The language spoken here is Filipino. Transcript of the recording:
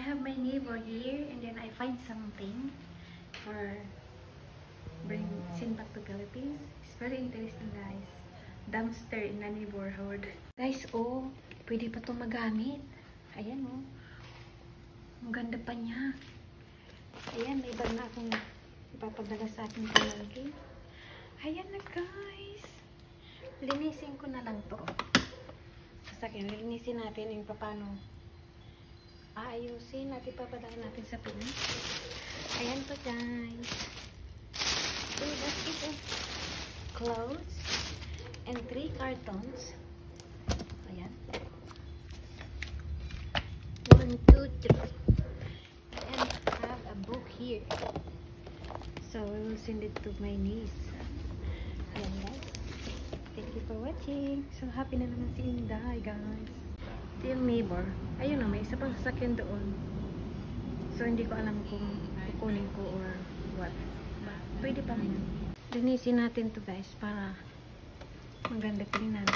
have my neighbor here, and then I find something for send back to Philippines. It's very interesting, guys. Dumpster in a neighborhood. Guys, oh, pwede pa ito magamit. Ayan, oh. Ang ganda pa niya. Ayan, may bag na akong ipapadala sa aking pamangkin. Ayan na, guys. Linisin ko na lang to. Sasakin, linisin natin yung paano aayusin natin, papadala natin sa Pinas. Ayan to, guys. So, that's it. Clothes and 3 cartons. Ayan. 1, 2, 3. And I have a book here. So, I will send it to my niece. Ayan, guys. Thank you for watching. So, happy na naman si Inday, guys. Ito yung neighbor. Ayun na, may isa pang sasakyan doon. So, hindi ko alam kung kukunin ko or what. Pwede pa naman. Linisin natin to, guys, para maganda tingnan.